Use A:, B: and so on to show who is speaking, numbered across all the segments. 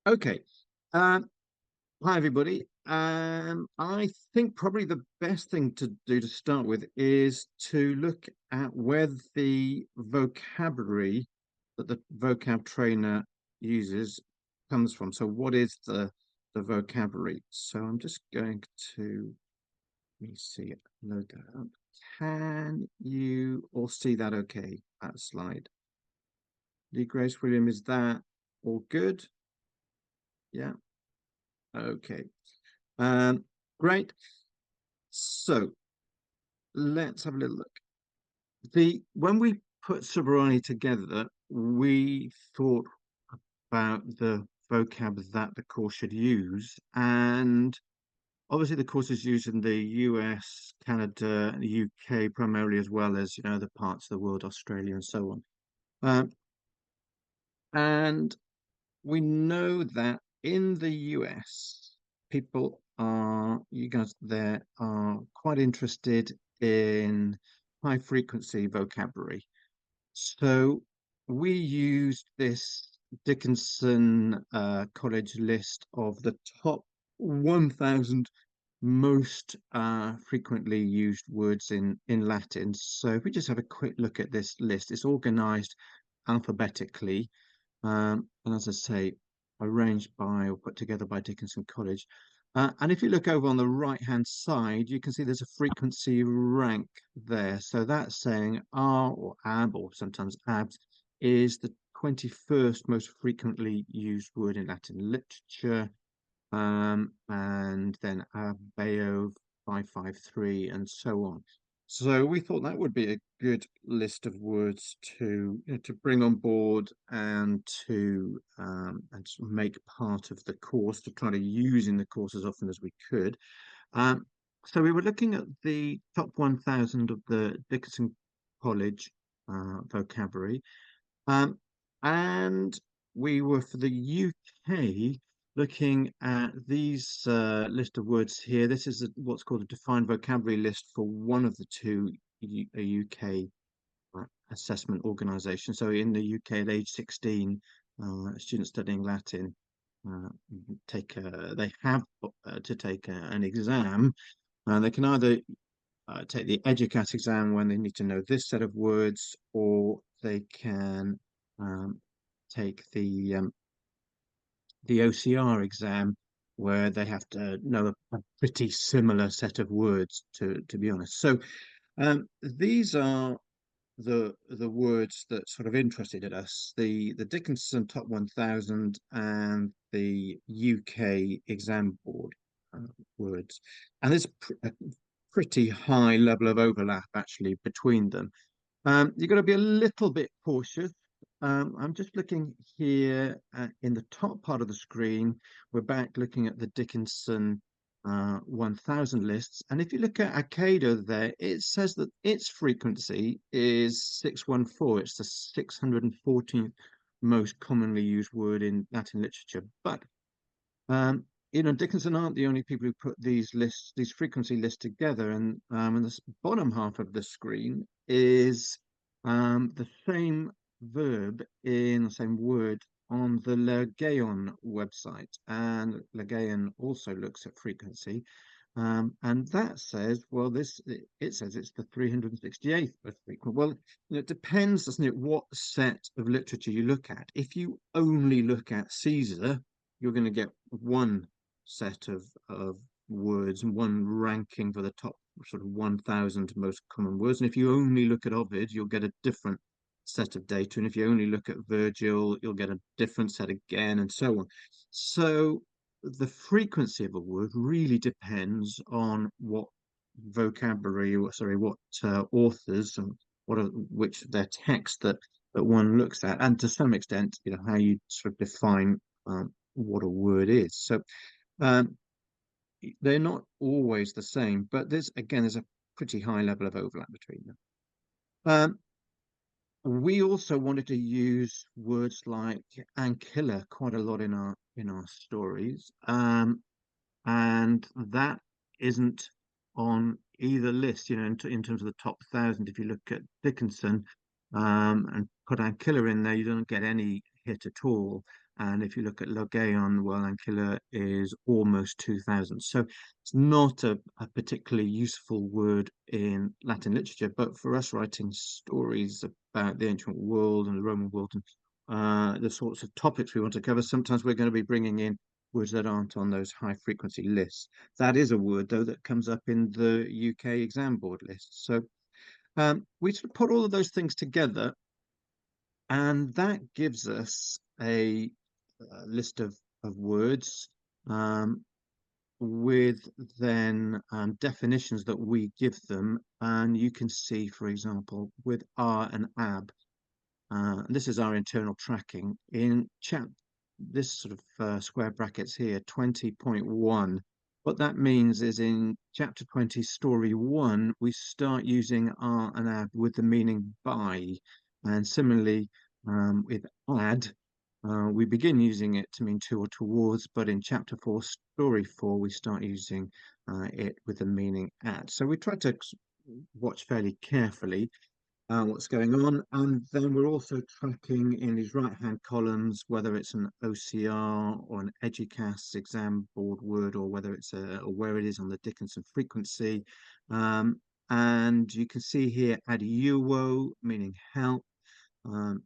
A: Okay. Um, Hi, everybody. I think probably the best thing to do to start with is to look at where the vocabulary that the vocab trainer uses comes from. So, what is the vocabulary? So, I'm just going to let me see it. Load that up. Can you all see that? Okay, that slide. Lee Grace William, is that all good? Yeah. Okay. Um, great. So let's have a little look. The when we put Subarani together, we thought about the vocab that the course should use, and obviously the course is used in the US, Canada, the UK primarily, as well as other parts of the world, Australia, and so on. Um, and we know that in the US, you guys there are quite interested in high frequency vocabulary. So we used this Dickinson College list of the top 1,000 most frequently used words in Latin. So if we just have a quick look at this list, it's organized alphabetically. And as I say, arranged by or put together by Dickinson College. And if you look over on the right-hand side, you can see there's a frequency rank there. So that's saying R or AB, or sometimes ABS, is the 21st most frequently used word in Latin literature. And then Abeo 553 and so on. So we thought that would be a good list of words to bring on board and to make part of the course, to try to use in the course as often as we could. Um, so we were looking at the top 1,000 of the Dickinson College vocabulary, um, and we were for the UK looking at these list of words here. This is what's called a defined vocabulary list for one of the two UK assessment organisations. So in the UK, at age 16, students studying Latin uh, they have to take an exam. They can either take the EDUCAT exam when they need to know this set of words, or they can um, take the OCR exam where they have to know a pretty similar set of words, to be honest. So these are the words that sort of interested us: the Dickinson Top 1,000 and the UK exam board words, and there's a pretty high level of overlap actually between them. You've got to be a little bit cautious. I'm just looking here in the top part of the screen. We're back looking at the Dickinson 1,000 lists. And if you look at Acado there, it says that its frequency is 614. It's the 614th most commonly used word in Latin literature. But Dickinson aren't the only people who put these frequency lists together. And the bottom half of the screen is the same verb in the same word on the Legaon website. And Legaon also looks at frequency. And that says, well, it says it's the 368th most frequent. Well, it depends, doesn't it, what set of literature you look at. If you only look at Caesar, you're going to get one set of words and one ranking for the top sort of 1,000 most common words. And if you only look at Ovid, you'll get a different set of data. And if you only look at Virgil, you'll get a different set again, and so on. So the frequency of a word really depends on what vocabulary, or sorry, what authors and which of their text that one looks at, and to some extent, how you sort of define what a word is. So um, they're not always the same, but there's a pretty high level of overlap between them. Um, we also wanted to use words like ancilla quite a lot in our stories, and that isn't on either list. In terms of the top 1,000, if you look at Dickinson and put ancilla in there, you don't get any hit at all. And if you look at Logéon, well, Ancilla is almost 2000. So it's not a particularly useful word in Latin literature, but for us writing stories about the ancient world and the Roman world and the sorts of topics we want to cover, sometimes we're going to be bringing in words that aren't on those high frequency lists. That is a word, though, that comes up in the UK exam board list. So we sort of put all of those things together, and that gives us a list of words um, with then definitions that we give them. And you can see, for example, with R and ab, this is our internal tracking in chat, this sort of square brackets here, 20.1. What that means is in chapter 20, story 1, we start using are and ab with the meaning by. And similarly, with add, we begin using it to mean to or towards, but in chapter 4, story 4, we start using it with the meaning at. So we try to watch fairly carefully what's going on. And then we're also tracking in these right-hand columns, whether it's an OCR or an EDUCAS exam board word, or whether it's or where it is on the Dickinson frequency. And you can see here adiuo, meaning help.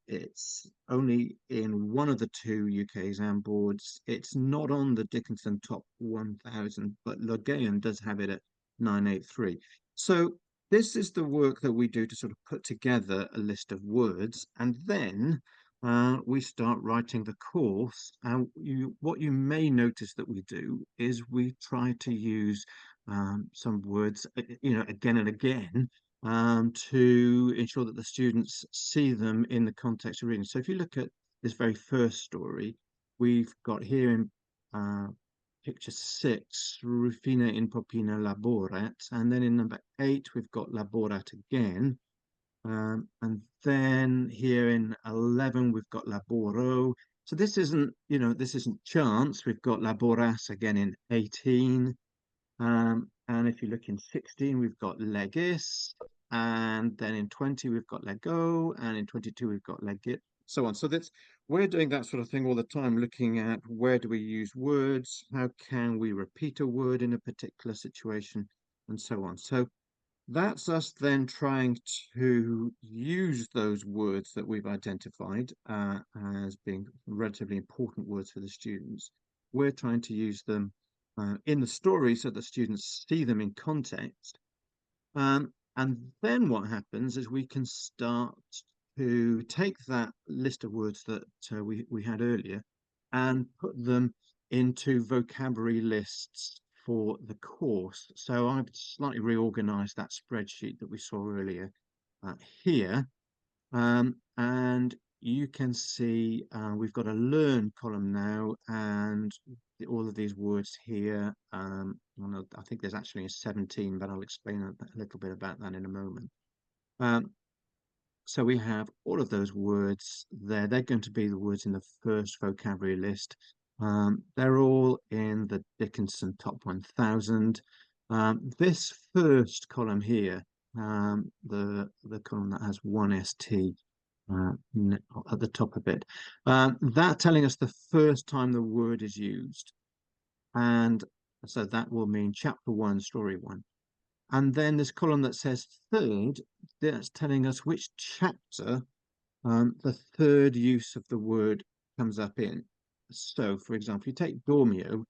A: It's only in one of the two UK exam boards. It's not on the Dickinson top 1000, but Logéon does have it at 983. So this is the work that we do to sort of put together a list of words, and then we start writing the course. And what you may notice that we do is we try to use some words, again and again, to ensure that the students see them in the context of reading. So if you look at this very first story, we've got here in picture 6, Rufina in Popina laborat, and then in number 8, we've got laborat again. And then here in 11, we've got laboro. So this isn't chance. We've got laboras again in 18. And if you look in 16, we've got legis, and then in 20, we've got lego, and in 22, we've got legit, so on. So we're doing that sort of thing all the time, looking at where do we use words, how can we repeat a word in a particular situation, and so on. So that's us then trying to use those words that we've identified as being relatively important words for the students. We're trying to use them in the story so that students see them in context. And then what happens is we can start to take that list of words that we had earlier and put them into vocabulary lists for the course. So I've slightly reorganized that spreadsheet that we saw earlier here. And you can see we've got a learn column now, and all of these words here. I think there's actually a 17, but I'll explain a little bit about that in a moment. So we have all of those words there. They're going to be the words in the first vocabulary list. They're all in the Dickinson top 1000. This first column here, the column that has one ST at the top of it, that telling us the first time the word is used. And so that will mean chapter 1, story 1. And then this column that says third, that's telling us which chapter the third use of the word comes up in. So, for example, you take dormio,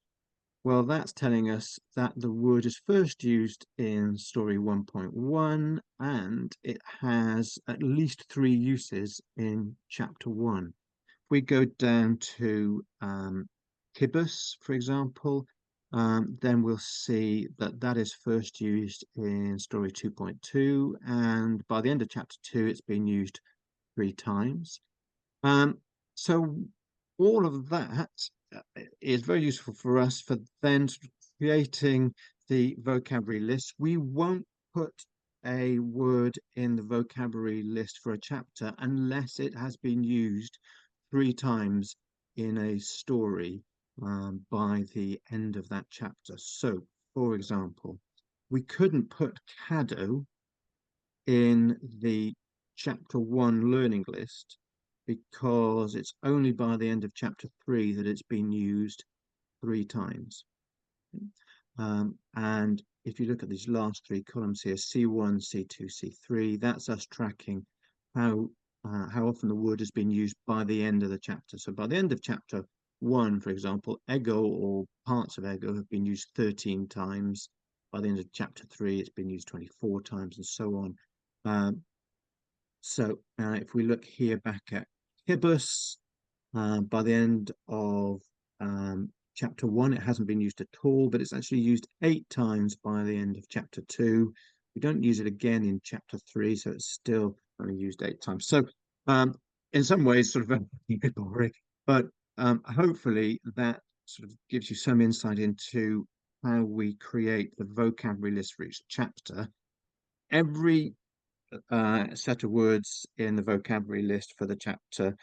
A: well, that's telling us that the word is first used in story 1.1, and it has at least 3 uses in chapter 1. If we go down to kibus, for example, then we'll see that that is first used in story 2.2, and by the end of chapter 2, it's been used 3 times. So all of that is very useful for us for then creating the vocabulary list. We won't put a word in the vocabulary list for a chapter unless it has been used 3 times in a story by the end of that chapter. So, for example, we couldn't put Caddo in the chapter 1 learning list because it's only by the end of chapter 3 that it's been used 3 times. And if you look at these last 3 columns here, C1, C2, C3, that's us tracking how often the word has been used by the end of the chapter. So by the end of chapter 1, for example, ego or parts of ego have been used 13 times. By the end of chapter 3, it's been used 24 times, and so on. So if we look here back at Hibus, by the end of chapter 1, it hasn't been used at all, but it's actually used 8 times by the end of chapter 2. We don't use it again in chapter 3, so it's still only used 8 times. So in some ways, sort of a boring, but hopefully that sort of gives you some insight into how we create the vocabulary list for each chapter. Every set of words in the vocabulary list for the chapter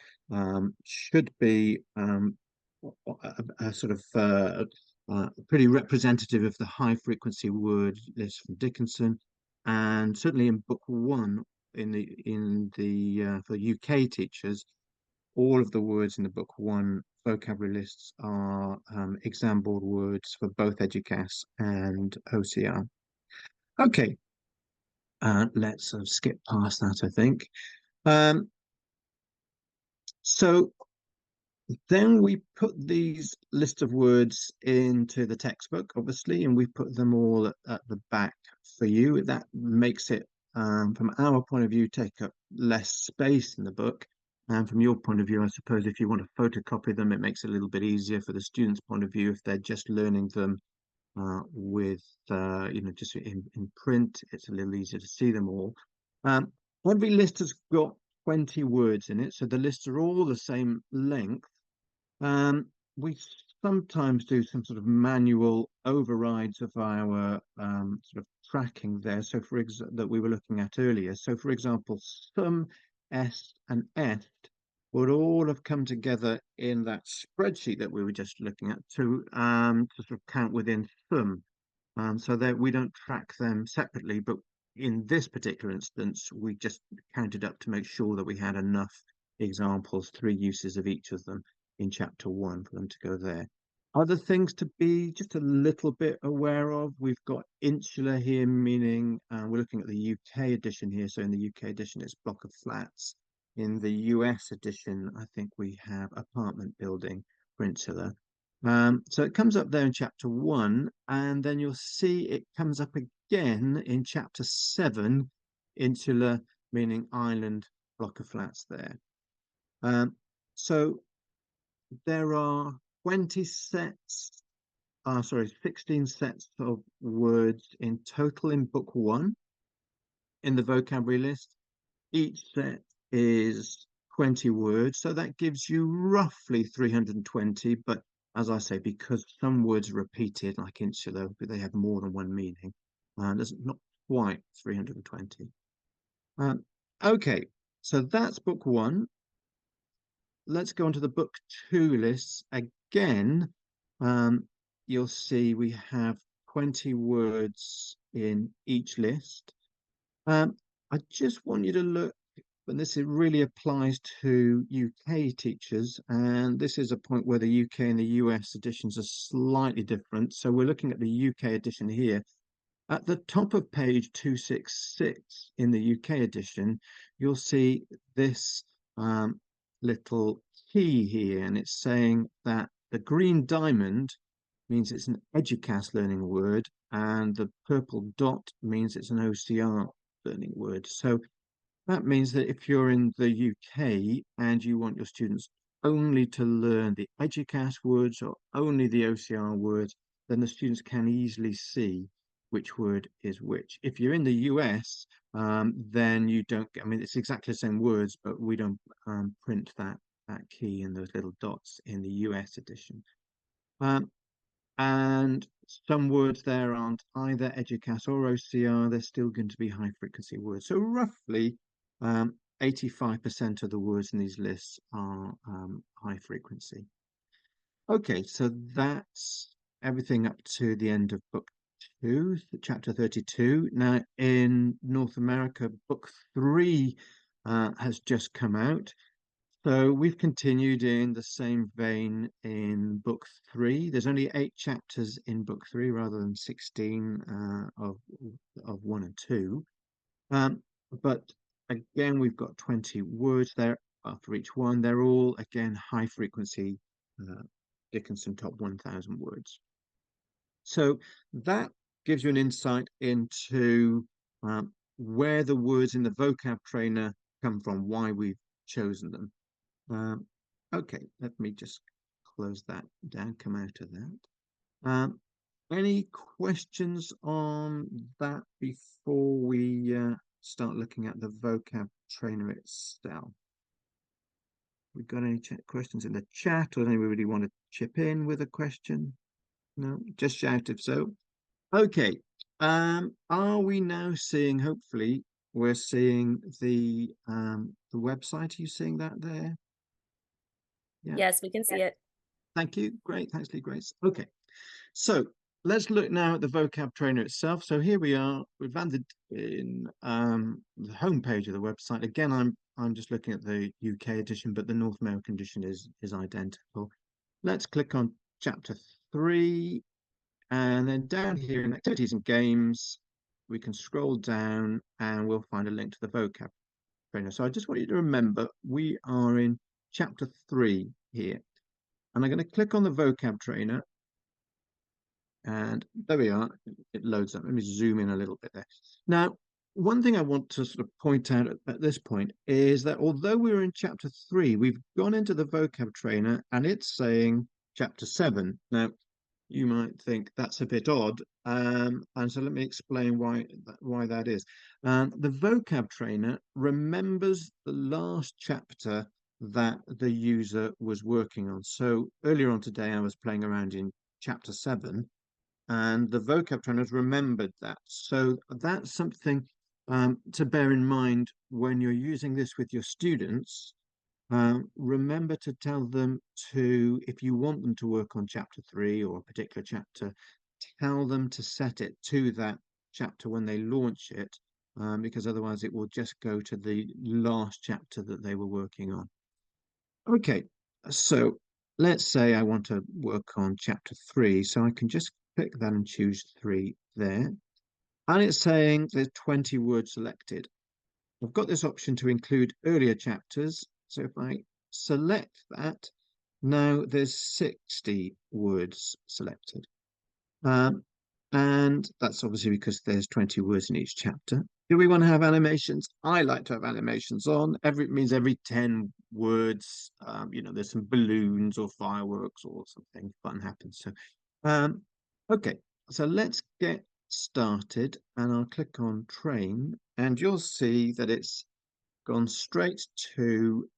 A: should be a sort of pretty representative of the high frequency word list from Dickinson, and certainly in book 1 for UK teachers, all of the words in the book 1 vocabulary lists are exam board words for both EDUCAS and OCR. Okay, let's skip past that, I think. So then we put these list of words into the textbook, obviously, and we put them all at the back for you. That makes it, from our point of view, take up less space in the book. And from your point of view, I suppose if you want to photocopy them, it makes it a little bit easier for the student's point of view if they're just learning them with just in print. It's a little easier to see them all. Every list has got 20 words in it, so the lists are all the same length. We sometimes do some sort of manual overrides of our sort of tracking there. So that we were looking at earlier. So for example, some, S and F would all have come together in that spreadsheet that we were just looking at to sort of count within thumb. So that we don't track them separately, but in this particular instance, we just counted up to make sure that we had enough examples, 3 uses of each of them in chapter 1 for them to go there. Other things to be just a little bit aware of, we've got insular here, meaning we're looking at the UK edition here. So in the UK edition, it's block of flats. In the US edition, I think we have apartment building for insular. So it comes up there in chapter 1, and then you'll see it comes up again in chapter 7, insular, meaning island, block of flats there. So there are 16 sets of words in total in book 1 in the vocabulary list. Each set is 20 words, so that gives you roughly 320, but as I say, because some words are repeated, like insular, but they have more than one meaning, there's not quite 320. Okay, so that's book 1. Let's go on to the book 2 lists. Again, you'll see we have 20 words in each list. I just want you to look, and this really applies to UK teachers, and this is a point where the UK and the US editions are slightly different. So we're looking at the UK edition here. At the top of page 266 in the UK edition, you'll see this little key here, and it's saying that the green diamond means it's an EDUCAS learning word, and the purple dot means it's an OCR learning word. So that means that if you're in the UK and you want your students only to learn the EDUCAS words or only the OCR words, then the students can easily see which word is which. If you're in the US, then you don't get, I mean, it's exactly the same words, but we don't print that key and those little dots in the US edition. And some words there aren't either EDUCAS or OCR, they're still going to be high frequency words. So roughly 85% of the words in these lists are high frequency. Okay, so that's everything up to the end of book 2, chapter 32. Now in North America, book 3 has just come out. So we've continued in the same vein in book three. There's only 8 chapters in book three rather than 16 of one and two. Um, but again, we've got 20 words there after each one. They're all again high frequency Dickinson top 1000 words. So that gives you an insight into where the words in the vocab trainer come from, why we've chosen them. Um, okay, let me just close that down, come out of that. Any questions on that before we start looking at the vocab trainer itself? We've got any questions in the chat, or does anybody want to chip in with a question? No, just shout if so. Okay. Are we now seeing, hopefully, we're seeing the website. Are you seeing that there? Yeah.
B: Yes, we can see it.
A: Thank you. Great. Thanks, Lee Grace. Okay. So let's look now at the vocab trainer itself. So here we are. We've landed in the homepage of the website. Again, I'm just looking at the UK edition, but the North American edition is identical. Let's click on chapter 3. And then down here in activities and games, we can scroll down and we'll find a link to the vocab trainer. So I just want you to remember we are in chapter 3 here. And I'm going to click on the vocab trainer. And there we are. It loads up. Let me zoom in a little bit there. Now, one thing I want to sort of point out at this point is that although we're in chapter 3, we've gone into the vocab trainer and it's saying chapter 7. Now, you might think that's a bit odd. And so let me explain why that is. The vocab trainer remembers the last chapter that the user was working on. So earlier on today, I was playing around in chapter 7, and the vocab trainer has remembered that. So that's something to bear in mind when you're using this with your students. Remember to tell them to, if you want them to work on chapter 3 or a particular chapter, tell them to set it to that chapter when they launch it, because otherwise it will just go to the last chapter that they were working on. Okay, so let's say I want to work on chapter 3, so I can just click that and choose 3 there. And it's saying there's 20 words selected. I've got this option to include earlier chapters. So if I select that, now there's 60 words selected. And that's obviously because there's 20 words in each chapter. Do we want to have animations? I like to have animations on. It means every 10 words, there's some balloons or fireworks or something fun happens. So, okay, so let's get started and I'll click on train and you'll see that it's gone straight to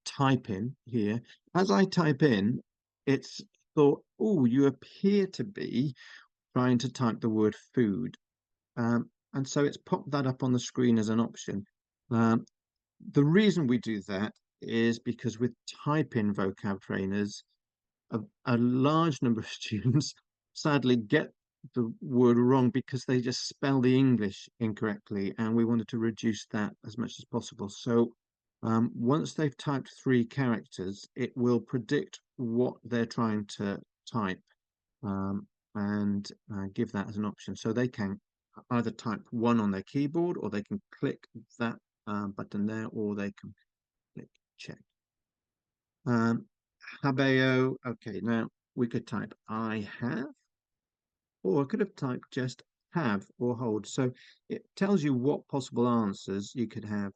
A: type in here. As I type in, it's thought, oh, you appear to be trying to type the word food. And so it's popped that up on the screen as an option. The reason we do that is because with type-in vocab trainers, a large number of students sadly get the word wrong because they just spell the English incorrectly, and we wanted to reduce that as much as possible. So once they've typed 3 characters, it will predict what they're trying to type and give that as an option. So they can either type 1 on their keyboard, or they can click that button there, or they can click check. Habeo, okay, now we could type I have, or I could have typed just have or hold. So it tells you what possible answers you could have.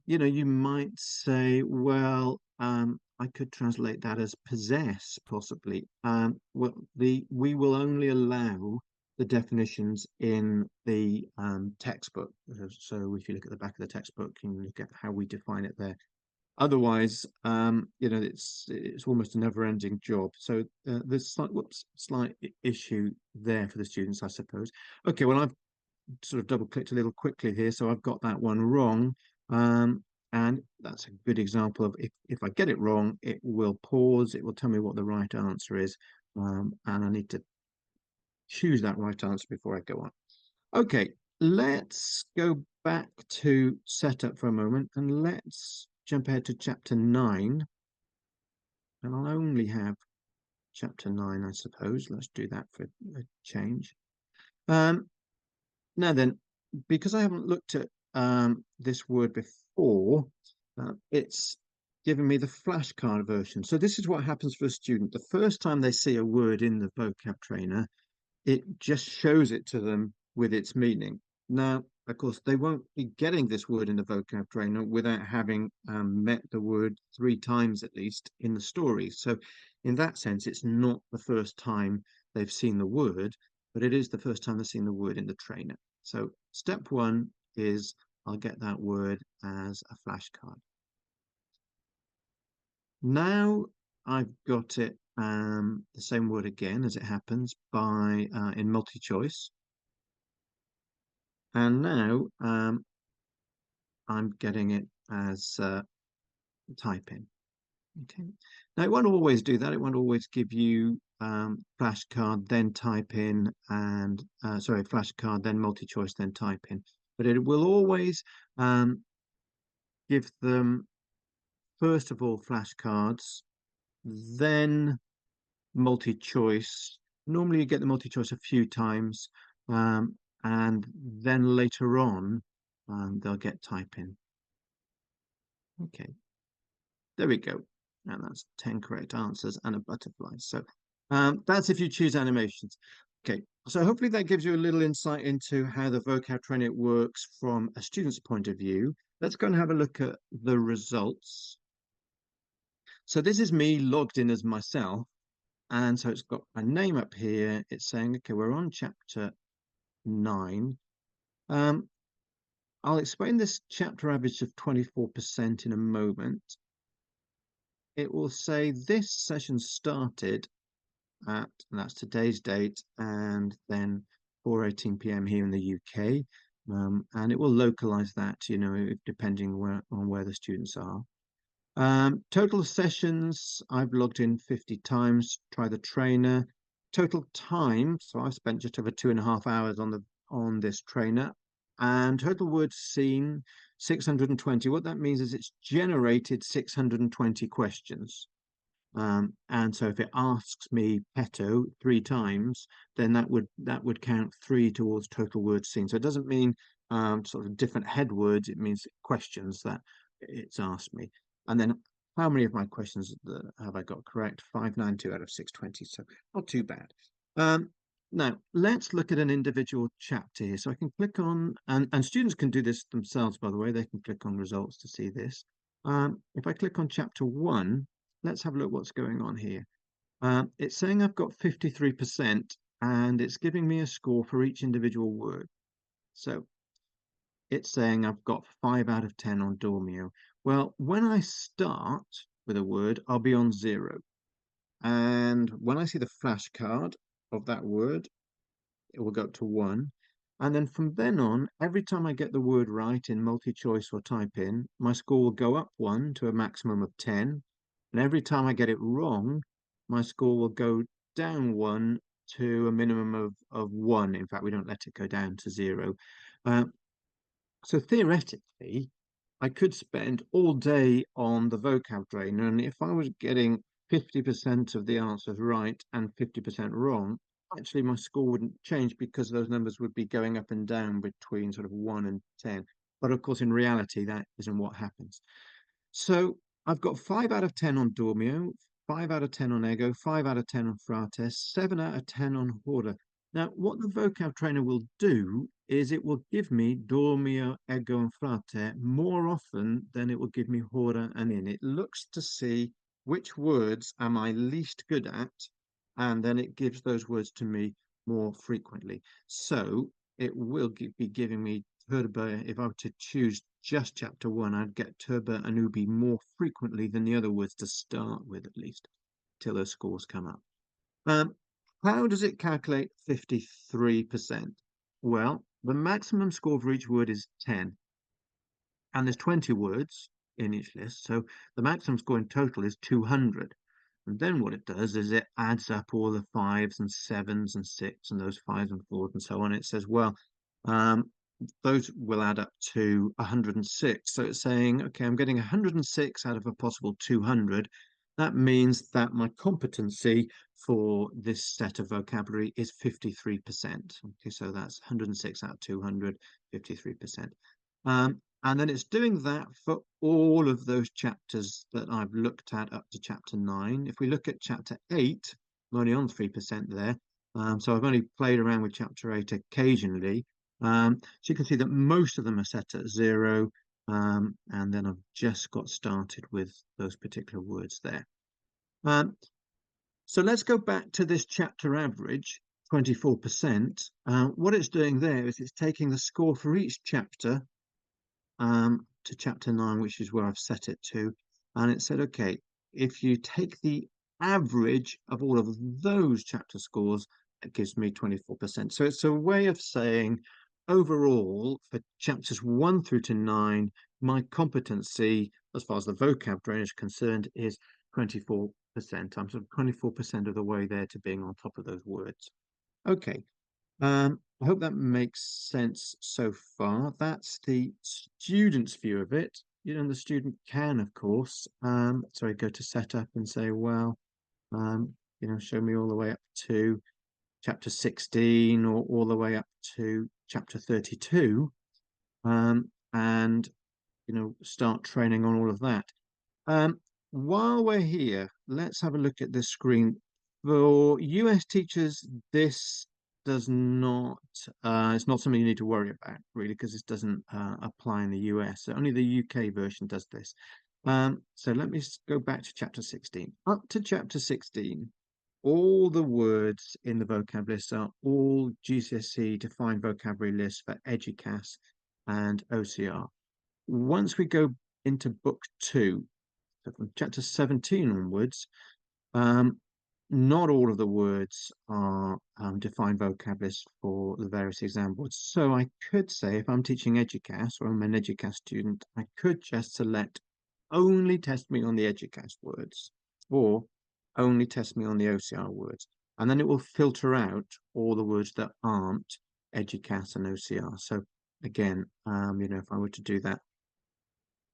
A: You might say, well, I could translate that as possess, possibly. Well, we will only allow the definitions in the textbook. So if you look at the back of the textbook, you can look at how we define it there. Otherwise, it's almost a never-ending job. So there's slight issue there for the students, I suppose. Okay, well, I've sort of double-clicked a little quickly here, so I've got that one wrong. And that's a good example of if I get it wrong, it will pause, it will tell me what the right answer is, and I need to choose that right answer before I go on. Okay, let's go back to setup for a moment and let's jump ahead to chapter 9, and I'll only have chapter 9, I suppose. Let's do that for a change. Now then, because I haven't looked at this word before, it's given me the flashcard version. So this is what happens for a student. The first time they see a word in the vocab trainer, it just shows it to them with its meaning. Now, of course, they won't be getting this word in the vocab trainer without having met the word 3 times at least in the story. So in that sense, it's not the first time they've seen the word, but it is the first time they've seen the word in the trainer. So step 1 is I'll get that word as a flashcard. Now I've got it the same word again as it happens by in multi-choice. And now I'm getting it as type in. Okay. Now it won't always do that. It won't always give you flashcard, then type in, and sorry, flashcard, then multi-choice, then type in. But it will always give them first of all flashcards, then multi-choice. Normally you get the multi-choice a few times, and then later on they'll get type in. Okay, there we go. And that's 10 correct answers and a butterfly. So that's if you choose animations. Okay, so hopefully that gives you a little insight into how the vocab trainer works from a student's point of view. Let's go and have a look at the results. So this is me logged in as myself. And so it's got my name up here. It's saying, okay, we're on chapter 9. I'll explain this chapter average of 24% in a moment. It will say this session started at, and that's today's date, and then 4:18 p.m. here in the UK. And it will localize that, you know, depending on where the students are. Total sessions, I've logged in 50 times, try the trainer. Total time, so I've spent just over 2.5 hours on this trainer. And total words seen, 620. What that means is it's generated 620 questions. And so if it asks me peto 3 times, then that would count 3 towards total words seen. So it doesn't mean sort of different head words, it means questions that it's asked me. And then how many of my questions have I got correct? 592 out of 620, so not too bad. Now, let's look at an individual chapter here. So I can click on, and students can do this themselves, by the way. They can click on results to see this. If I click on chapter 1, let's have a look what's going on here. It's saying I've got 53%, and it's giving me a score for each individual word. So it's saying I've got 5 out of 10 on Dormio. Well, when I start with a word, I'll be on 0. And when I see the flashcard of that word, it will go up to 1. And then from then on, every time I get the word right in multi-choice or type in, my score will go up 1 to a maximum of 10. And every time I get it wrong, my score will go down 1 to a minimum of 1. In fact, we don't let it go down to 0. So theoretically, I could spend all day on the vocab trainer, and if I was getting 50% of the answers right and 50% wrong, actually my score wouldn't change because those numbers would be going up and down between sort of 1 and 10. But of course, in reality, that isn't what happens. So I've got 5 out of 10 on Dormio, 5 out of 10 on Ego, 5 out of 10 on Frates, 7 out of 10 on Horda. Now, what the vocab trainer will do is it will give me Dormio, Ego, and Frate more often than it will give me Horda and In. It looks to see which words am I least good at, and then it gives those words to me more frequently. So it will be giving me Turba. If I were to choose just chapter 1, I'd get Turba and Ubi more frequently than the other words to start with, at least, till those scores come up. How does it calculate 53%? Well, the maximum score for each word is 10. And there's 20 words in each list. So the maximum score in total is 200. And then what it does is it adds up all the 5s and 7s and 6 and those 5s and 4s and so on. It says, well, those will add up to 106. So it's saying, okay, I'm getting 106 out of a possible 200. That means that my competency for this set of vocabulary is 53%. Okay, so that's 106 out of 200, 53%. And then it's doing that for all of those chapters that I've looked at up to chapter 9. If we look at chapter 8, I'm only on 3% there. So I've only played around with chapter 8 occasionally. So you can see that most of them are set at 0. And then I've just got started with those particular words there. So let's go back to this chapter average, 24%. What it's doing there is it's taking the score for each chapter to chapter 9, which is where I've set it to. And it said, okay, if you take the average of all of those chapter scores, it gives me 24%. So it's a way of saying, overall, for chapters 1 through to 9, my competency, as far as the vocabulary is concerned, is 24%. I'm sort of 24% of the way there to being on top of those words. Okay, I hope that makes sense so far. That's the student's view of it. You know, the student can, of course, sorry, go to setup and say, well, you know, show me all the way up to chapter 16 or all the way up to chapter 32, and, you know, start training on all of that. While we're here, let's have a look at this screen. For US teachers, this does not, it's not something you need to worry about, really, because this doesn't apply in the US. So only the UK version does this. So let me go back to chapter 16. Up to chapter 16, all the words in the vocab list are all GCSE defined vocabulary lists for EDUCAS and OCR. Once we go into book 2, so from chapter 17 onwards, not all of the words are defined vocabularies for the various exam boards. So I could say, if I'm teaching EDUCAS or I'm an EDUCAS student, I could just select only test me on the EDUCAS words or only test me on the OCR words. And then it will filter out all the words that aren't EDUCAS and OCR. So again, you know, if I were to do that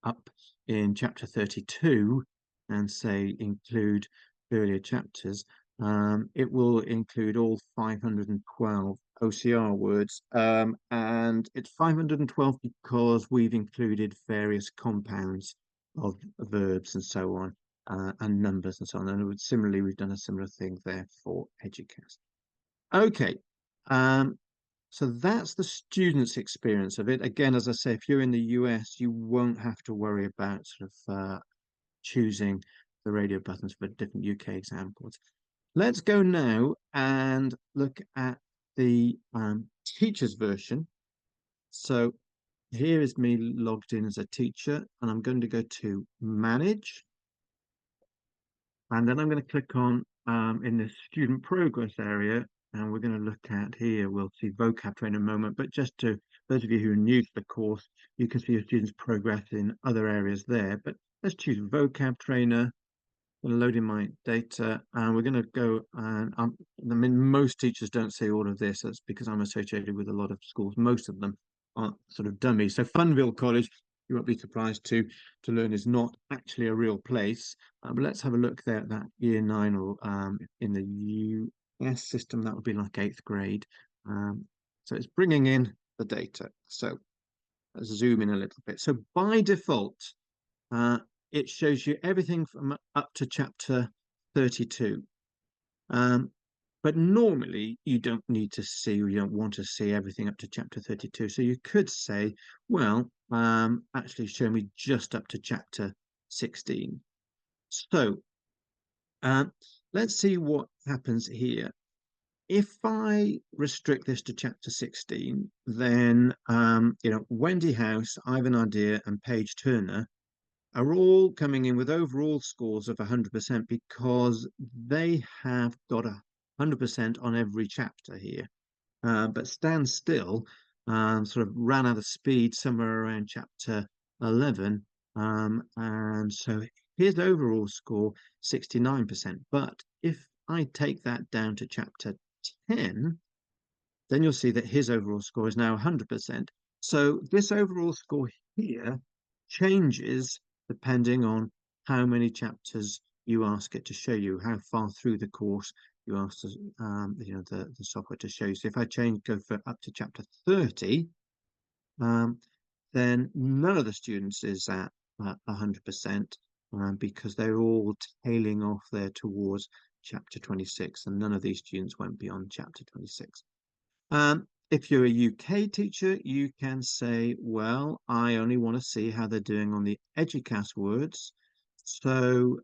A: up in chapter 32 and say include earlier chapters, it will include all 512 OCR words, and it's 512 because we've included various compounds of verbs and so on, and numbers and so on. And similarly, we've done a similar thing there for EDUCAS. Okay, so that's the student's experience of it. Again, as I say, if you're in the US, you won't have to worry about sort of choosing the radio buttons for different UK examples. Let's go now and look at the teacher's version. So here is me logged in as a teacher, and I'm going to go to Manage. And then I'm going to click on in the student progress area, and we're going to look at here, we'll see vocab trainer in a moment, but just to those of you who are new to the course, you can see your students progress in other areas there. But let's choose vocab trainer. I'm going to load in my data, and we're going to go, and I mean, most teachers don't say all of this. That's because I'm associated with a lot of schools. Most of them are sort of dummies. So Funville College, you won't be surprised to learn, is not actually a real place. But let's have a look there at that year 9, or in the US system, that would be like 8th grade. So it's bringing in the data. So let's zoom in a little bit. So by default, it shows you everything from up to chapter 32. But normally you don't need to see, or you don't want to see everything up to chapter 32. So you could say, well, actually show me just up to chapter 16. So let's see what happens here. If I restrict this to chapter 16, then, you know, Wendy House, Ivan Ardea, and Paige Turner are all coming in with overall scores of 100% because they have got 100% on every chapter here. But Stand Still sort of ran out of speed somewhere around chapter 11. And so his overall score, 69%. But if I take that down to chapter 10, then you'll see that his overall score is now 100%. So this overall score here changes depending on how many chapters you ask it to show you, how far through the course you ask the software to show you. So if I go for up to chapter 30, um, then none of the students is at 100%, because they're all tailing off there towards chapter 26, and none of these students went beyond chapter 26. If you're a UK teacher, you can say, well, I only want to see how they're doing on the EduCast words. So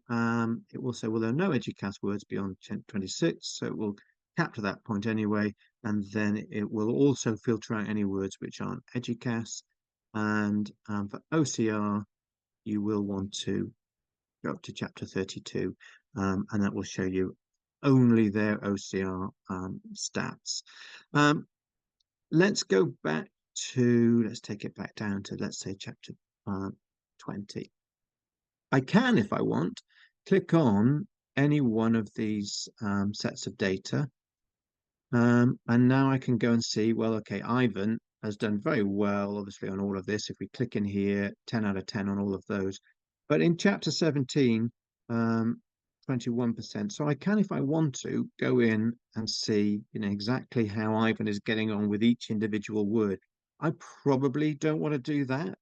A: it will say, well, there are no EduCast words beyond 26, so it will capture that point anyway, and then it will also filter out any words which aren't EduCast. And for OCR, you will want to go up to chapter 32, and that will show you only their OCR stats. Um, let's go back let's take it back down to, let's say, chapter 20. I can, if I want, click on any one of these sets of data. And now I can go and see, well, okay, Ivan has done very well, obviously, on all of this. If we click in here, 10 out of 10 on all of those. But in chapter 17, 21%. So I can, if I want to, go in and see, exactly how Ivan is getting on with each individual word. I probably don't want to do that.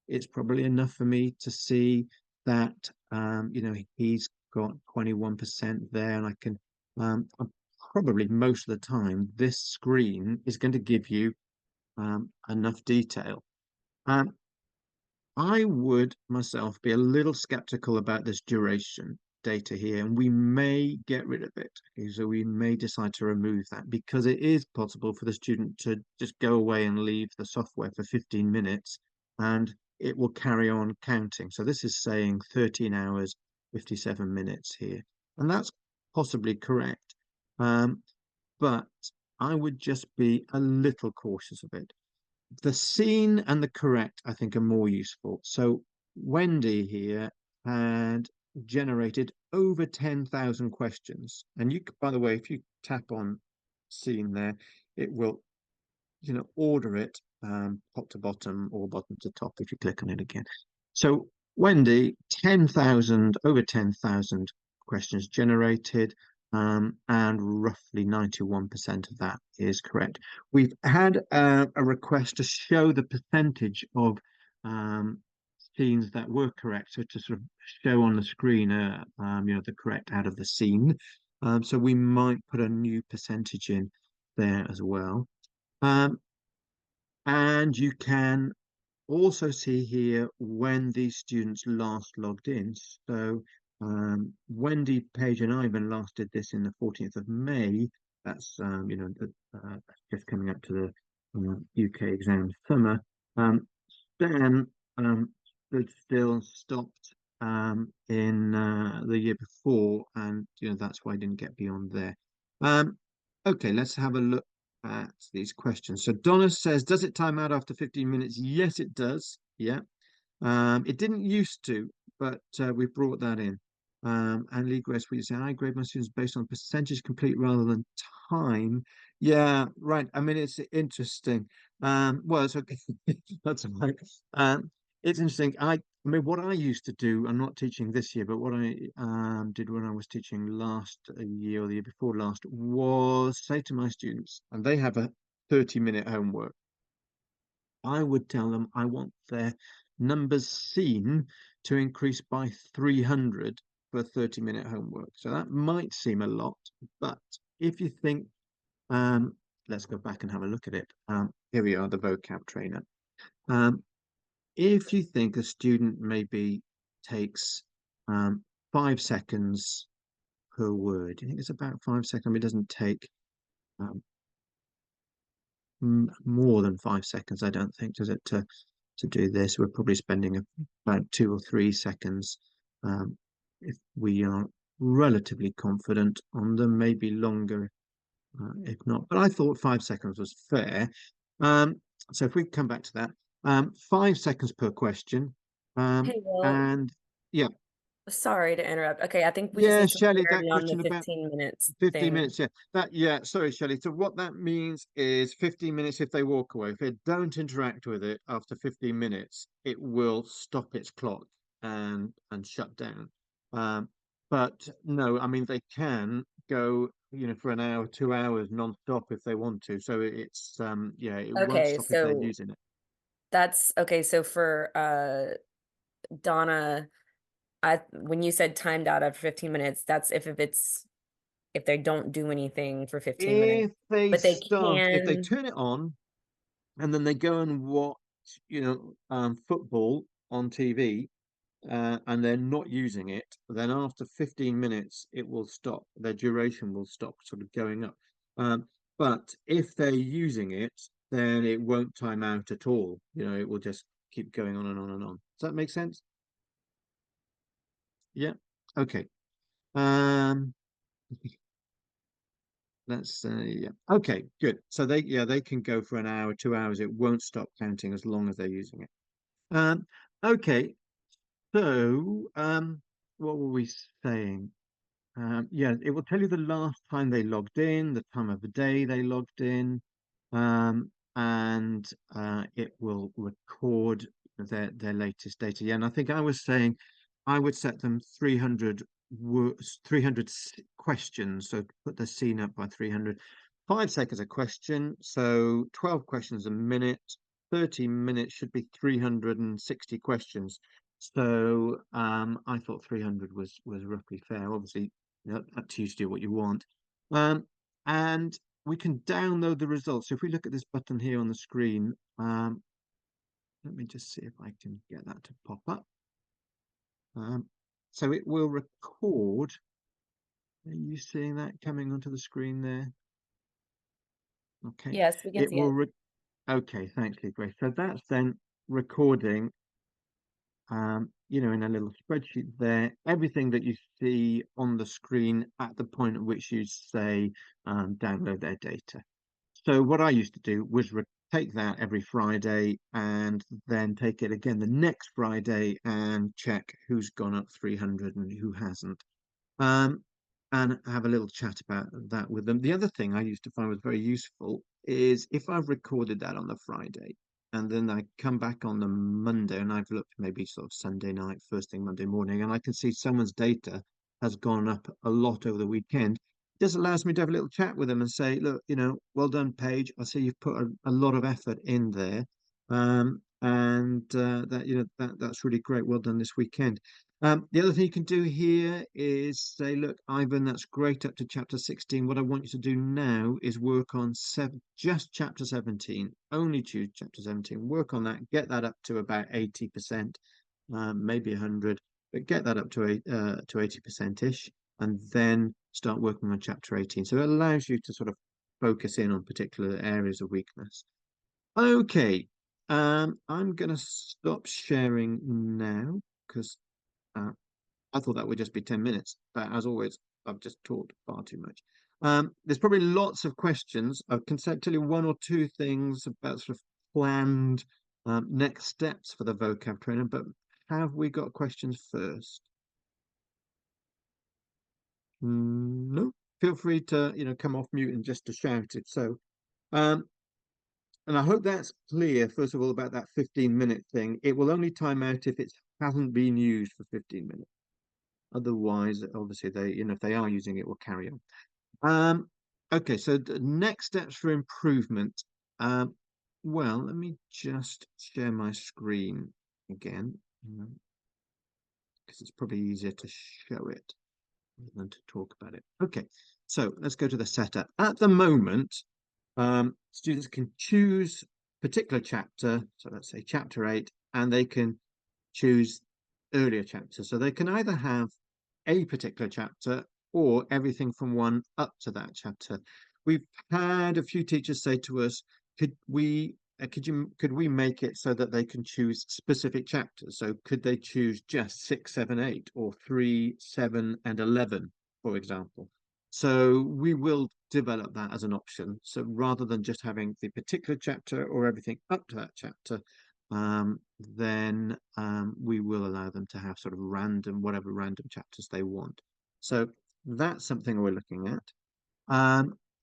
A: It's probably enough for me to see that, he's got 21% there, and I can, probably most of the time, this screen is going to give you enough detail. Um, I would myself be a little skeptical about this duration data here, and we may get rid of it. Okay, so we may decide to remove that, because it is possible for the student to just go away and leave the software for 15 minutes and it will carry on counting. So this is saying 13 hours, 57 minutes here, and that's possibly correct. But I would just be a little cautious of it. The seen and the correct, I think, are more useful. So Wendy here had generated over 10,000 questions. And by the way, if you tap on seen there, it will, order it top to bottom or bottom to top if you click on it again. So Wendy, 10,000, over 10,000 questions generated, and roughly 91% of that is correct. We've had a request to show the percentage of scenes that were correct, so to sort of show on the screen, the correct out of the scene. So we might put a new percentage in there as well. Um, and you can also see here when these students last logged in. So Wendy, Paige, and Ivan last did this in the 14th of May. That's just coming up to the UK exam summer. Stan stood still, stopped in the year before, and that's why I didn't get beyond there. Okay, let's have a look at these questions. So Donna says, does it time out after 15 minutes? Yes, it does. Yeah. It didn't used to, but we brought that in. And Lee Grace, we say, I grade my students based on percentage complete rather than time. Yeah, right. I mean, it's interesting. Well, it's okay. That's all right. It's interesting. I mean, what I used to do, I'm not teaching this year, but what I did when I was teaching last year or the year before last, was say to my students, and they have a 30-minute homework, I would tell them I want their numbers seen to increase by 300 for a 30-minute homework. So that might seem a lot, but if you think, let's go back and have a look at it. Here we are, the vocab trainer. If you think a student maybe takes 5 seconds per word, you think it's about 5 seconds. I mean, it doesn't take um, more than 5 seconds, I don't think, does it, to do this. We're probably spending about 2 or 3 seconds if we are relatively confident on them, maybe longer if not. But I thought 5 seconds was fair. So if we come back to that, 5 seconds per question.
B: Hey, Will.
A: And yeah,
B: Sorry to interrupt. Okay, I think we just
A: Yeah,
B: need some
A: Shelley,
B: clarity
A: that
B: on the
A: question about
B: 15 minutes
A: 15
B: thing.
A: minutes. Yeah, yeah, sorry, Shelley. So what that means is 15 minutes if they walk away. If they don't interact with it after 15 minutes, it will stop its clock and shut down. Um, but no, I mean they can go, for an hour, 2 hours non-stop if they want to. So it's yeah, it won't
B: Okay,
A: stop if they're
B: so
A: using it.
B: that's okay. So for Donna, I when you said timed out after 15 minutes, that's if they don't do anything for 15 minutes. But they
A: If they
B: can.
A: turn it on and then they go and watch, football on TV, and they're not using it, then after 15 minutes, it will stop. Their duration will stop sort of going up. Um, but if they're using it, then it won't time out at all. It will just keep going on and on and on. Does that make sense? Yeah. Okay. Um, let's say, yeah. Okay, good. So they can go for an hour, 2 hours. It won't stop counting as long as they're using it. Um, okay. So, what were we saying? Yeah, it will tell you the last time they logged in, the time of the day they logged in, and it will record their latest data. Yeah, and I think I was saying I would set them 300 words, 300 questions. So put the scene up by 300. 5 seconds a question, so 12 questions a minute. 30 minutes should be 360 questions. So I thought 300 was roughly fair. Obviously, up to you to do what you want. Um, and we can download the results. So if we look at this button here on the screen, let me just see if I can get that to pop up. So it will record. Are you seeing that coming onto the screen there? Okay.
B: Yes, we can
A: It
B: see
A: will.
B: it.
A: Okay, thanks, Lee Grace. So that's then recording, in a little spreadsheet there, everything that you see on the screen at the point at which you say download their data. So what I used to do was take that every Friday and then take it again the next Friday and check who's gone up 300 and who hasn't. Um, and have a little chat about that with them. The other thing I used to find was very useful is if I've recorded that on the Friday and then I come back on the Monday and I've looked maybe sort of Sunday night, first thing Monday morning, and I can see someone's data has gone up a lot over the weekend. This allows me to have a little chat with them and say, look, well done, Paige. I see you've put a lot of effort in there. And that that's really great. Well done this weekend. The other thing you can do here is say, look, Ivan, that's great up to chapter 16. What I want you to do now is work on just chapter 17. Only choose chapter 17. Work on that. Get that up to about 80%, maybe 100, but get that up to 80% ish, and then start working on chapter 18. So it allows you to sort of focus in on particular areas of weakness. Okay, I'm going to stop sharing now because uh, I thought that would just be 10 minutes, but as always, I've just talked far too much. There's probably lots of questions. I can tell you one or two things about sort of planned next steps for the vocab training, but have we got questions first? No. Feel free to, come off mute and just to shout it. So, um, and I hope that's clear, first of all, about that 15-minute thing. It will only time out if it hasn't been used for 15 minutes. Otherwise, obviously, if they are using it, will carry on. Okay, so the next steps for improvement. Um, well, let me just share my screen again, because it's probably easier to show it than to talk about it. Okay, so let's go to the setup. At the moment, students can choose particular chapter, so let's say chapter 8, and they can choose earlier chapters. So they can either have a particular chapter or everything from one up to that chapter. We've had a few teachers say to us, could we make it so that they can choose specific chapters? So could they choose just 6, 7, 8, or 3, 7, and 11, for example? So we will develop that as an option. So rather than just having the particular chapter or everything up to that chapter, then we will allow them to have sort of random, whatever random chapters they want. So that's something we're looking at.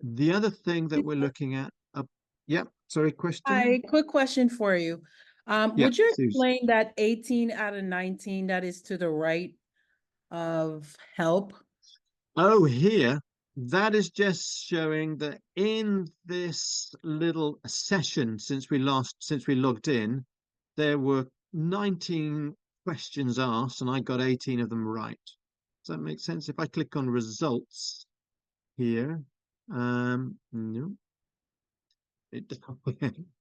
A: The other thing that we're looking at, yeah, sorry, question?
C: Hi, quick question for you.
A: Yeah,
C: Would you
A: Suze.
C: explain that 18 out of 19 that is to the right of help?
A: Oh, here, that is just showing that in this little session since we logged in, there were 19 questions asked and I got 18 of them right. Does that make sense? If I click on results here, no, it, if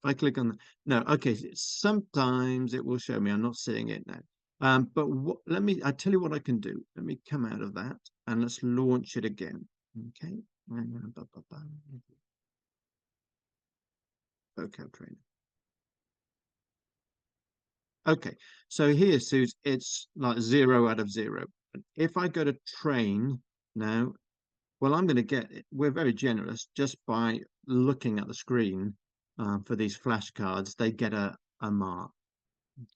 A: I click on no, okay, sometimes it will show me. I'm not seeing it now. But I tell you what I can do. Let me come out of that and let's launch it again. Okay. Vocab training. Okay, so here, Suze, it's like 0 out of 0. If I go to train now, well, I'm going to get it. We're very generous just by looking at the screen for these flashcards. They get a mark.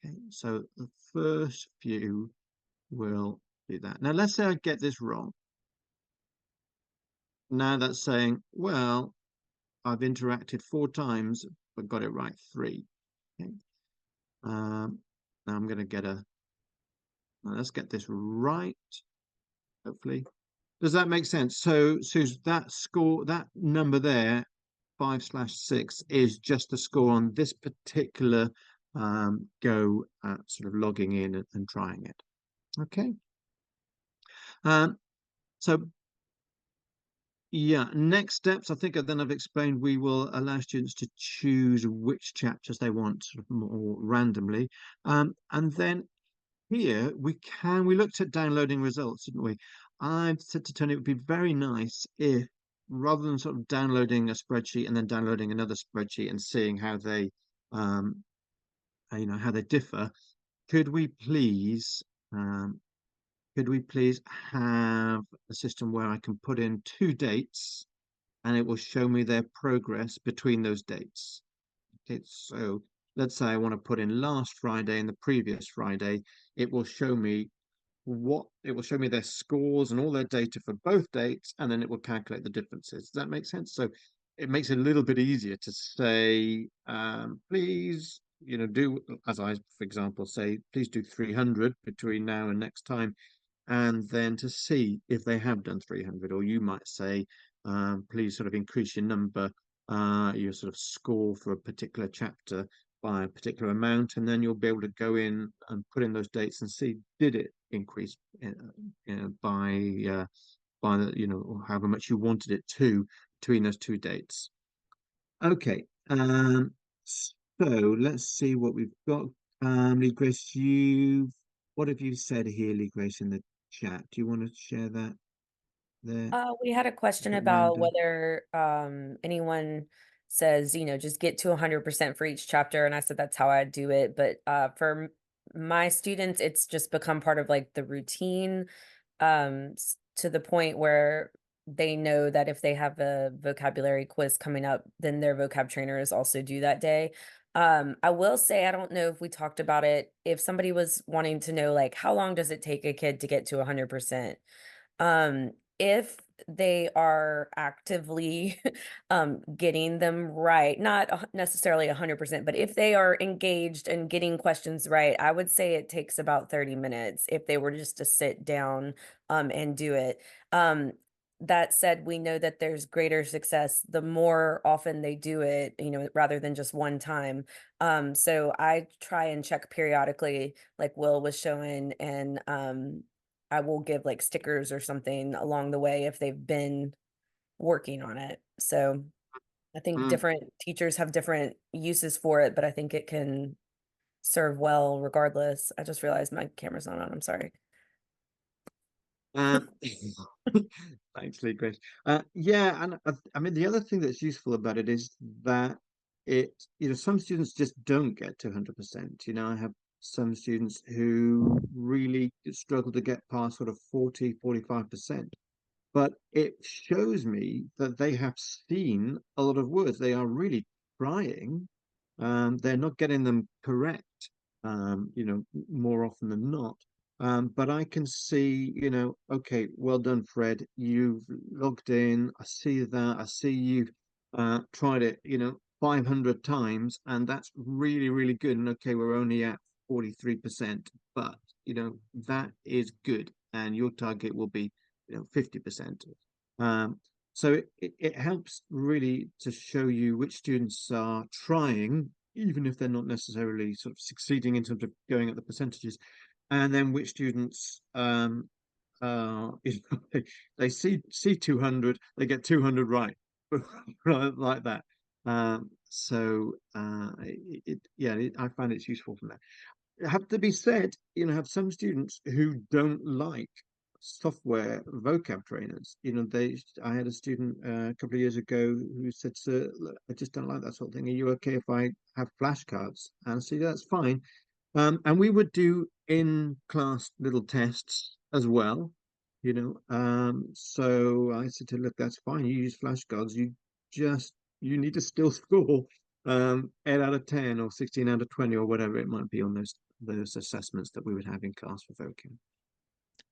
A: Okay, so the first few will do that. Now, let's say I get this wrong. Now that's saying, well, I've interacted 4 times, but got it right 3. Okay. Now I'm going to get let's get this right, hopefully. Does that make sense? So, that score, that number there, 5/6, is just the score on this particular go at sort of logging in and trying it. Okay. Um, so yeah, next steps, I think then I've explained we will allow students to choose which chapters they want sort of more randomly. And then here we looked at downloading results, didn't we? I've said to Tony it would be very nice if rather than sort of downloading a spreadsheet and then downloading another spreadsheet and seeing how they how they differ, could we please um, could we please have a system where I can put in 2 dates and it will show me their progress between those dates? Okay, so let's say I want to put in last Friday and the previous Friday. It will show me their scores and all their data for both dates, and then it will calculate the differences. Does that make sense? So it makes it a little bit easier to say, please, do as I, for example, say, please do 300 between now and next time, and then to see if they have done 300. Or you might say, please sort of increase your number, your sort of score for a particular chapter by a particular amount, and then you'll be able to go in and put in those dates and see did it increase by the or however much you wanted it to between those 2 dates. Okay, so let's see what we've got. Lee Grace, what have you said here, Lee Grace, in the chat? Do you want to share that there?
B: We had a
A: Is
B: question
A: it
B: about
A: random?
B: whether anyone says, just get to 100% for each chapter, and I said that's how I do it. But for my students, it's just become part of like the routine, to the point where they know that if they have a vocabulary quiz coming up, then their vocab trainer is also due that day. I will say, I don't know if we talked about it. If somebody was wanting to know, like, how long does it take a kid to get to 100%? If they are actively getting them right, not necessarily 100%, but if they are engaged and getting questions right, I would say it takes about 30 minutes if they were just to sit down and do it. That said, we know that there's greater success the more often they do it, rather than just one time. So I try and check periodically, like Will was showing, and I will give like stickers or something along the way if they've been working on it. So I think
A: Mm.
B: different teachers have different uses for it, but I think it can serve well regardless. I just realized my camera's not on. I'm sorry.
A: Um, Thanks, Lee Grace. Yeah, and I mean the other thing that's useful about it is that some students just don't get to 100%. I have some students who really struggle to get past sort of 40, 45%. But it shows me that they have seen a lot of words. They are really trying, They're not getting them correct, more often than not. But I can see, okay, well done, Fred. You've logged in. I see that. I see you've tried it, 500 times, and that's really, really good. And okay, we're only at 43%, but that is good, and your target will be, 50%. Um, so it helps really to show you which students are trying, even if they're not necessarily sort of succeeding in terms of going at the percentages, and then which students they see 200, they get 200 right, like that. I find it's useful from that. It have to be said, have some students who don't like software vocab trainers. I had a student a couple of years ago who said, "Sir, look, I just don't like that sort of thing. Are you okay if I have flashcards?" And I said, "That's fine." And we would do in-class little tests as well, So I said to her, look, that's fine. You use flashcards. You need to still score 8 out of 10 or 16 out of 20 or whatever it might be on those assessments that we would have in class for vocab.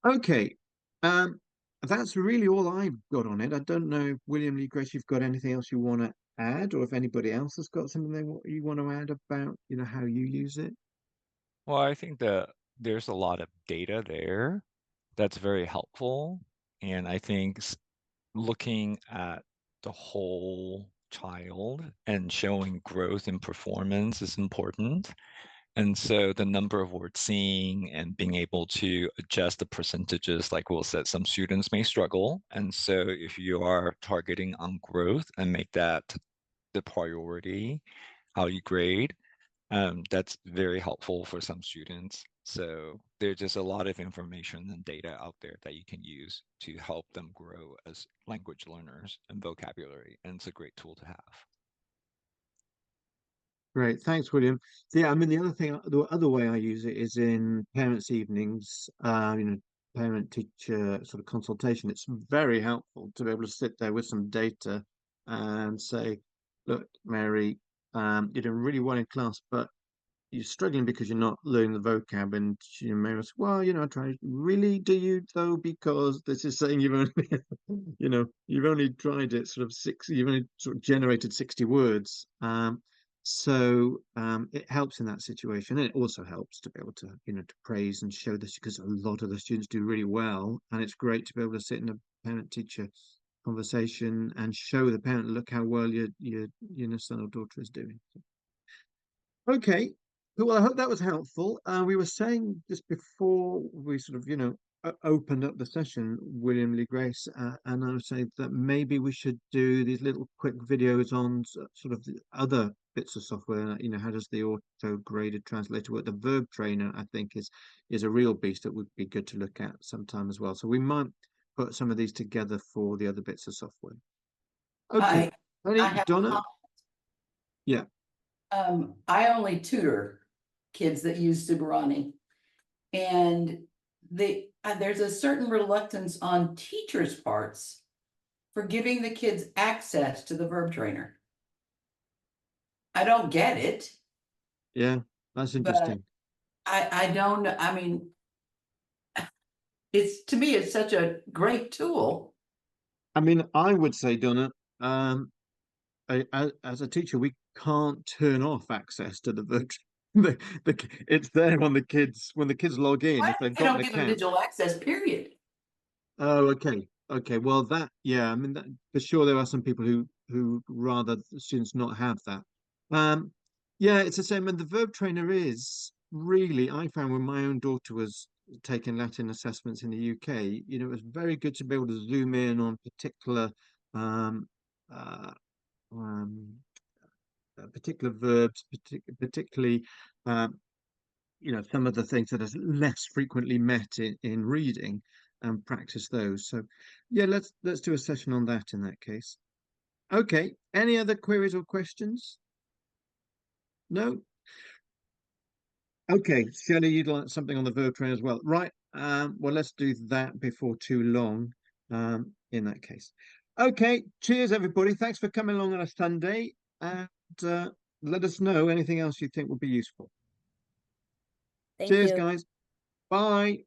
A: Okay. Um, that's really all I've got on it. I don't know if William Lee Grace, you've got anything else you want to add, or if anybody else has got something you want to add about, how you use it.
D: Well, I think that there's a lot of data there that's very helpful. And I think looking at the whole child and showing growth in performance is important. And so the number of words seen and being able to adjust the percentages, like Will said, some students may struggle. And so if you are targeting on growth and make that the priority, how you grade, that's very helpful for some students. So there's just a lot of information and data out there that you can use to help them grow as language learners and vocabulary. And it's a great tool to have.
A: Great, thanks, William. So, yeah, I mean, the other way I use it is in parents' evenings, parent teacher sort of consultation. It's very helpful to be able to sit there with some data and say, look, Mary, you're doing really well in class, but you're struggling because you're not learning the vocab. And she may ask, well, I tried. Really, do you though? Because this is saying you've only, you've only tried it you've only sort of generated 60 words. It helps in that situation. And it also helps to be able to, to praise and show this, because a lot of the students do really well. And it's great to be able to sit in a parent-teacher conversation and show the parent, look how well your son or daughter is doing. Okay. Well, I hope that was helpful. We were saying just before we sort of, opened up the session, William Lee Grace, and I was saying that maybe we should do these little quick videos on sort of the other bits of software. How does the auto-graded translator work? The verb trainer, I think, is a real beast that would be good to look at sometime as well. So we might put some of these together for the other bits of software. Okay.
E: I have
A: Donna? Yeah.
E: I only tutor kids that use Subarani, and there's a certain reluctance on teachers' parts for giving the kids access to the verb trainer. I don't get it.
A: Yeah, that's interesting.
E: I don't know. I mean, to me, it's such a great tool.
A: I mean, I would say, Donna, as a teacher, we can't turn off access to the virtual. It's there when the kids log in, if they've
E: They
A: got
E: don't
A: an
E: give them
A: account.
E: digital access, period.
A: Oh, okay. Well, I mean, for sure, there are some people who rather the students not have that. Yeah, it's the same. And the verb trainer is really, I found when my own daughter was taking Latin assessments in the UK, it was very good to be able to zoom in on um, uh, um, particular verbs, particularly, some of the things that are less frequently met in reading, and practice those. So, yeah, let's do a session on that in that case. Okay. Any other queries or questions? No. Okay, Shelley, you'd like something on the verb train as well, right? Well, let's do that before too long. In that case. Okay. Cheers, everybody. Thanks for coming along on a Sunday, and let us know anything else you think would be useful.
B: Thank
A: Cheers,
B: you.
A: guys. Bye.